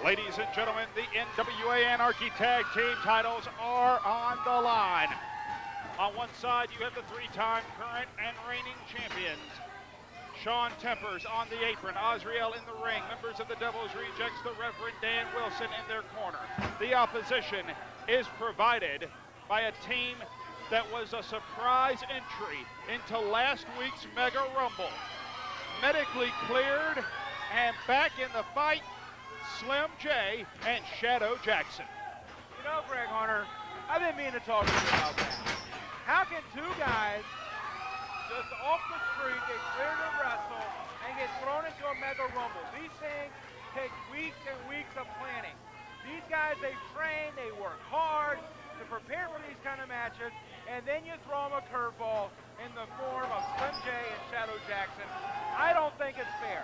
Ladies and gentlemen, the NWA Anarchy Tag Team titles are on the line. On one side, you have the three-time current and reigning champions. Shaun Tempers on the apron, Azrael in the ring, members of the Devil's Rejects, the Reverend Dan Wilson in their corner. The opposition is provided by a team that was a surprise entry into last week's Mega Rumble. Medically cleared and back in the fight, Slim J and Shadow Jackson. You know, Greg Hunter, I've been meaning to talk to you about that. How can two guys just off the street get cleared to wrestle and get thrown into a Mega Rumble? These things take weeks and weeks of planning. These guys, they train, they work hard to prepare for these kind of matches, and then you throw them a curveball in the form of Slim J and Shadow Jackson. I don't think it's fair.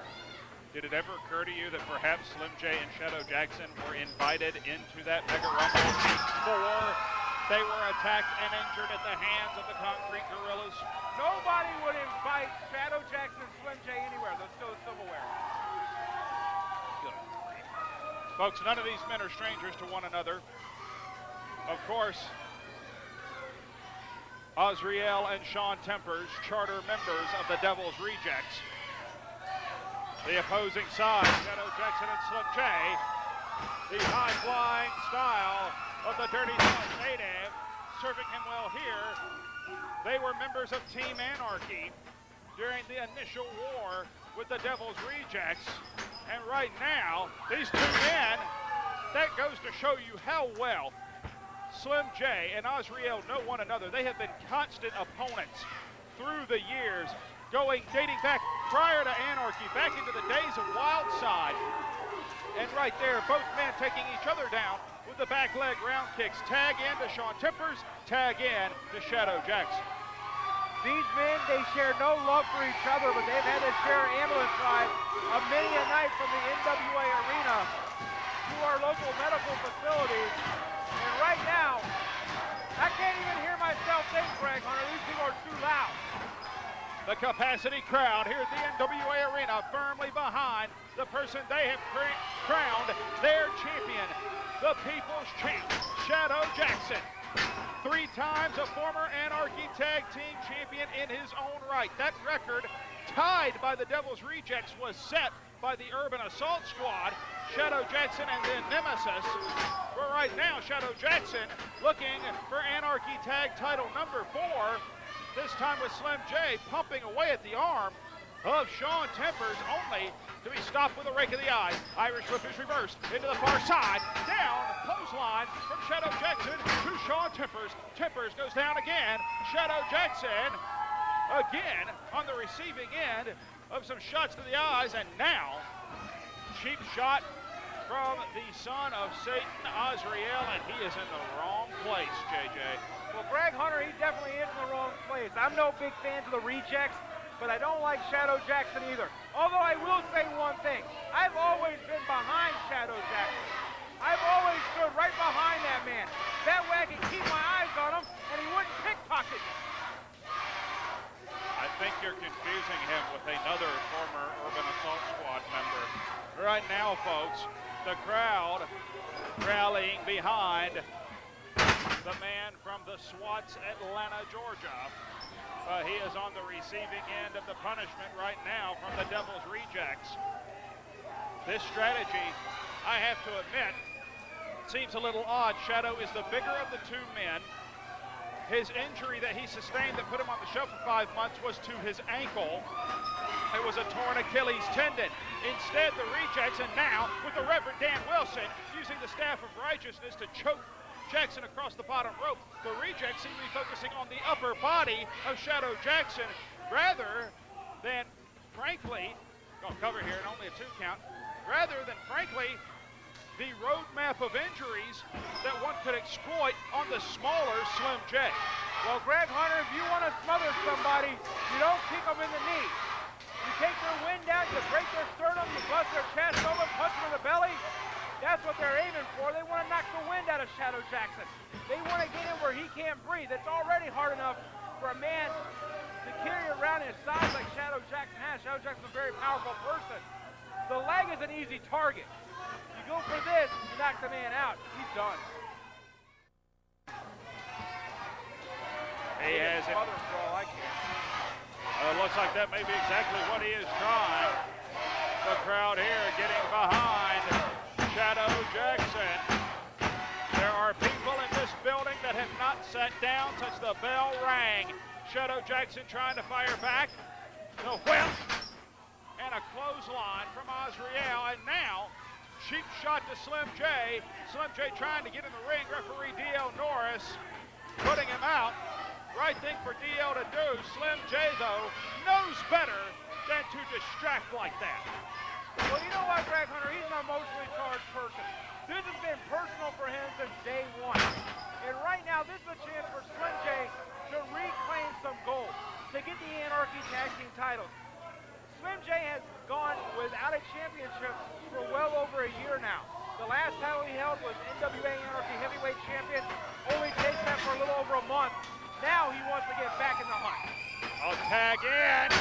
Did it ever occur to you that perhaps Slim J and Shadow Jackson were invited into that Mega Rumble before they were attacked and injured at the hands of the Concrete Gorillas? Nobody would invite Shadow Jackson and Slim J anywhere. They're still silverware. Good. Folks, none of these men are strangers to one another. Of course, Azrael and Shaun Tempers, charter members of the Devil's Rejects. The opposing side, Shadow Jackson and Slim J, the high-flying style of the Dirty South native, serving him well here. They were members of Team Anarchy during the initial war with the Devil's Rejects. And right now, these two men, that goes to show you how well Slim J and Azrael know one another. They have been constant opponents through the years, dating back prior to Anarchy, back into the days of Wildside. And right there, both men taking each other down with the back leg round kicks. Tag in to Shaun Tempers, tag in to Shadow Jackson. These men, they share no love for each other, but they've had to share ambulance rides many a night from the NWA arena to our local medical facilities. And right now, I can't even hear myself think, Greg Hunter. These people are too loud. The capacity crowd here at the NWA Arena firmly behind the person they have crowned their champion, the People's Champ, Shadow Jackson. 3 times a former Anarchy Tag Team champion in his own right. That record, tied by the Devil's Rejects, was set by the Urban Assault Squad, Shadow Jackson and then Nemesis. For right now, Shadow Jackson looking for Anarchy Tag title number 4. This time with Slim J pumping away at the arm of Shaun Tempers, only to be stopped with a rake of the eye. Irish whip is reversed into the far side. Down, clothesline from Shadow Jackson to Shaun Tempers. Tempers goes down again. Shadow Jackson again on the receiving end of some shots to the eyes. And now, cheap shot from the son of Satan, Azrael, and he is in the wrong place, JJ. Well, Greg Hunter, he definitely is in the wrong place. I'm no big fan of the Rejects, but I don't like Shadow Jackson either. Although I will say one thing. I've always been behind Shadow Jackson. I've always stood right behind that man. That way I can keep my eyes on him, and he wouldn't pickpocket me. I think you're confusing him with another former Urban Assault Squad member. Right now, folks, the crowd rallying behind the man from the SWATs, Atlanta, Georgia. He is on the receiving end of the punishment right now from the Devil's Rejects. This strategy, I have to admit, seems a little odd. Shadow is the bigger of the two men. His injury that he sustained that put him on the shelf for 5 months was to his ankle. It was a torn Achilles tendon. Instead, the Rejects, and now with the Reverend Dan Wilson using the staff of righteousness to choke Jackson across the bottom rope, the Rejects seem to be focusing on the upper body of Shadow Jackson rather than, frankly, gonna cover here and only a 2 count, rather than, frankly, the roadmap of injuries that one could exploit on the smaller Slim J. Well, Greg Hunter, if you want to smother somebody, you don't kick them in the knee. You take their wind out, you break their sternum, you bust their chest open, punch them in the belly. That's what they're aiming for. They want to knock the wind out of Shadow Jackson. They want to get him where he can't breathe. It's already hard enough for a man to carry around his size like Shadow Jackson has. Shadow Jackson's a very powerful person. The leg is an easy target. You go for this, you knock the man out, he's done. He has it. I can't. Looks like that may be exactly what he is trying. The crowd here getting behind Shadow Jackson. There are people in this building that have not sat down since the bell rang. Shadow Jackson trying to fire back. The whip and a clothesline from Azrael, and now cheap shot to Slim J. Slim J trying to get in the ring. Referee D.L. Norris putting him out. Right thing for DL to do. Slim J, though, knows better than to distract like that. Well, you know what, Greg Hunter? He's an emotionally charged person. This has been personal for him since day one. And right now, this is a chance for Slim J to reclaim some gold, to get the Anarchy Tag Team titles. Slim J has gone without a championship for well over a year now. The last title he held was NWA Anarchy Heavyweight Champion. Only takes that for a little over a month. Now he wants to get back in the hunt. I'll tag in.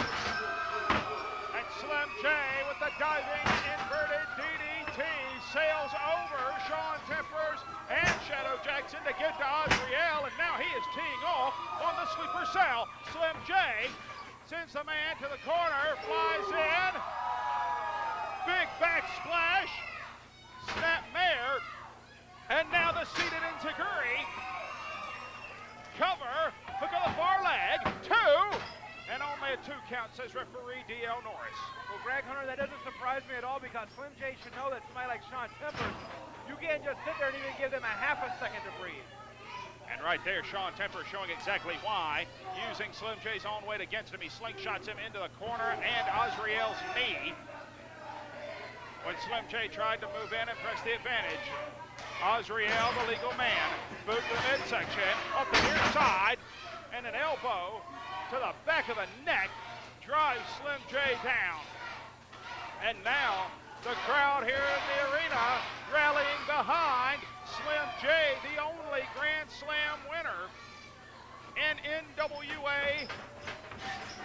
And Slim J with the diving inverted DDT sails over Shaun Tempers and Shadow Jackson to get to Azrael, and now he is teeing off on the sleeper cell. Slim J sends the man to the corner, flies in. Big back splash. Snap mare. And now the seated Enziguri. Cover, hook on the far leg, 2, and only a 2 count, says referee D.L. Norris. Well, Greg Hunter, that doesn't surprise me at all because Slim J should know that somebody like Shaun Tempers, you can't just sit there and even give them a half a second to breathe. And right there, Shaun Tempers showing exactly why. Using Slim J's own weight against him, he slingshots him into the corner and Azrael's knee. When Slim J tried to move in and press the advantage, Azrael, the legal man, boot to the midsection, up the near side, and an elbow to the back of the neck drives Slim J down. And now the crowd here in the arena rallying behind Slim J, the only Grand Slam winner in NWA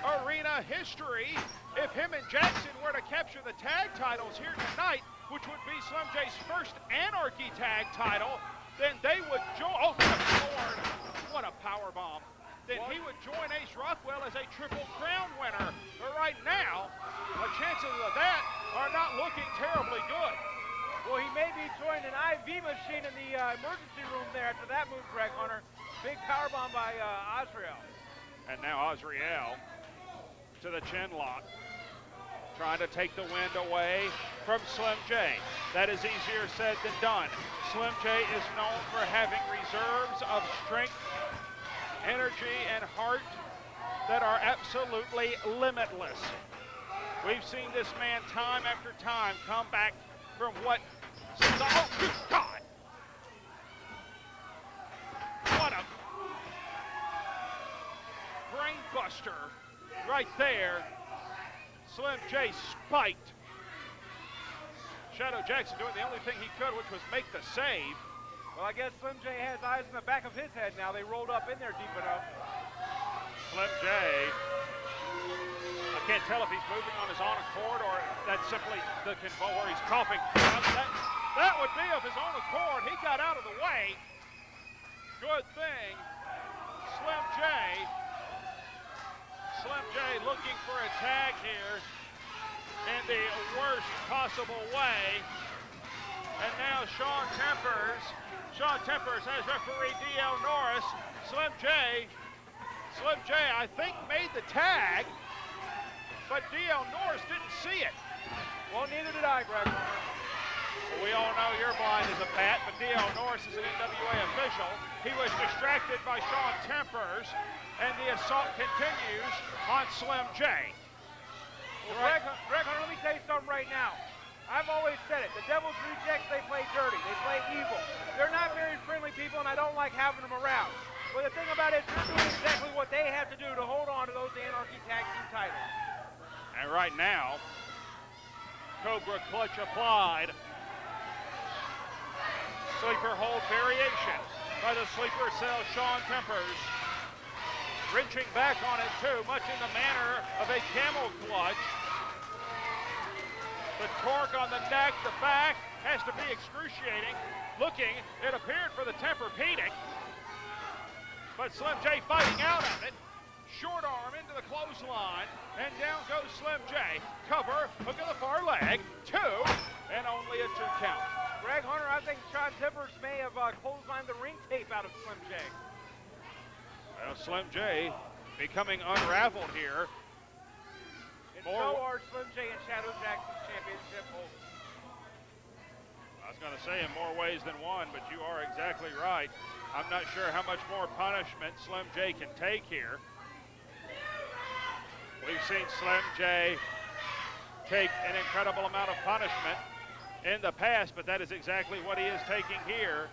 Arena history. If him and Jackson were to capture the tag titles here tonight, which would be Slim J's first Anarchy tag title, then they would join, oh, Lord, what a power bomb. Then he would join Ace Rockwell as a Triple Crown winner. But right now, the chances of that are not looking terribly good. Well, he may be joining an IV machine in the emergency room there after that move, Greg Hunter. Big power bomb by Azrael. And now Azrael to the chin lock, trying to take the wind away from Slim J. That is easier said than done. Slim J is known for having reserves of strength, energy, and heart that are absolutely limitless. We've seen this man time after time come back from what seems, oh, good God! What a brain buster right there. Slim J spiked. Shadow Jackson doing the only thing he could, which was make the save. Well, I guess Slim J has eyes in the back of his head now. They rolled up in there deep enough. Slim J, I can't tell if he's moving on his own accord or that's simply the convulsion where he's coughing. That would be of his own accord. He got out of the way. Good thing. Slim J looking for a tag here in the worst possible way. And now Shaun Tempers has referee D.L. Norris. Slim J, I think, made the tag, but D.L. Norris didn't see it. Well, neither did I, Greg. We all know you're blind as a bat, but D.L. Norris is an NWA official. He was distracted by Shaun Tempers, and the assault continues on Slim J. Well, Greg Hunter, let me tell you something right now. I've always said it. The Devil's Rejects, they play dirty. They play evil. They're not very friendly people, and I don't like having them around. But the thing about it is they're doing exactly what they have to do to hold on to those Anarchy Tag Team titles. And right now, Cobra Clutch applied. Sleeper hold variation by the sleeper cell Shaun Tempers. Wrenching back on it too, much in the manner of a camel clutch. The torque on the neck, the back, has to be excruciating. Looking, it appeared for the Tempur-Pedic, but Slim J fighting out of it. Short arm into the clothesline, and down goes Slim J. Cover, hook of the far leg, 2, and only a 2 count. Greg Hunter, I think Shaun Tippers may have clotheslined the ring tape out of Slim J. Well, Slim J becoming unraveled here. And so are Slim J and Shadow Jackson's championship holders. I was going to say in more ways than one, but you are exactly right. I'm not sure how much more punishment Slim J can take here. We've seen Slim J take an incredible amount of punishment in the past, but that is exactly what he is taking here.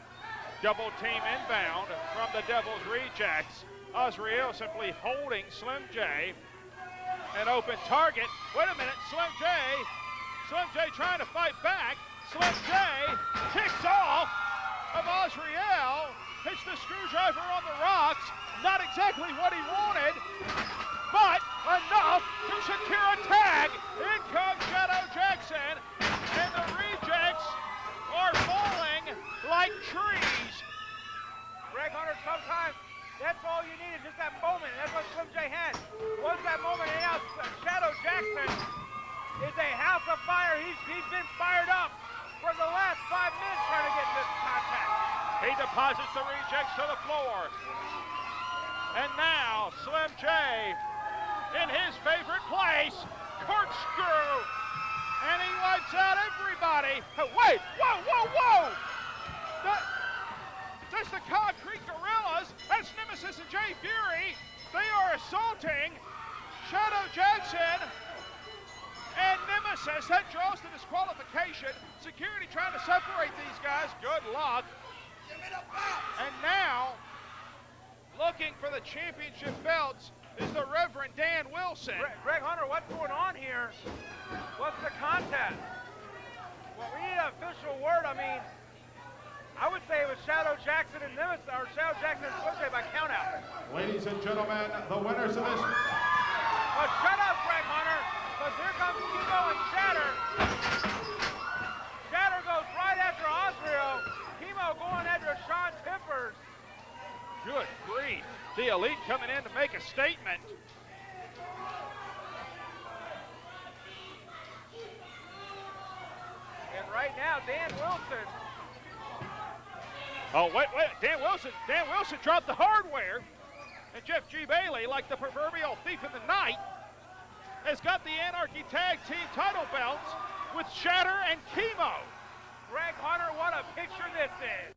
Double team inbound from the Devil's Rejects. Azrael simply holding Slim J. An open target. Wait a minute, Slim J trying to fight back. Slim J kicks off of Azrael. Hits the screwdriver on the rocks. Not exactly what he wanted, but enough to secure a tag. In comes Shadow Jackson, and the Rejects are falling like trees. Greg Hunter, sometimes that's all you need is just that moment. That's what Slim J had. Was that moment, and now Shadow Jackson is a house of fire. He's been fired up for the last 5 minutes trying to get in this contact. He deposits the Rejects to the floor. And now Slim J in his favorite place, corkscrew. And he wipes out everybody. Wait, whoa. That's the Concrete Gorillas. That's Nemesis and Jay Fury. They are assaulting Shadow Jackson and Nemesis. That draws the disqualification. Security trying to separate these guys. Good luck. And now, looking for the championship belts is the Reverend Dan Wilson. Greg Hunter, what's going on here? What's the contest? Well, we need an official word. I mean, I would say it was Shadow Jackson and Nemesis, or Shadow Jackson and Slim J by countout. Ladies and gentlemen, the winners of this. Oh, shut up, Greg Hunter, because here comes Kimo and Shatter. Shatter goes right after Azrael. Kimo going after Shaun Tippers. Good grief. The Elite coming in to make a statement. And right now, Dan Wilson. Oh, wait. Dan Wilson dropped the hardware. And Jeff G. Bailey, like the proverbial thief in the night, has got the Anarchy Tag Team title belts with Shatter and Kimo. Greg Hunter, what a picture this is.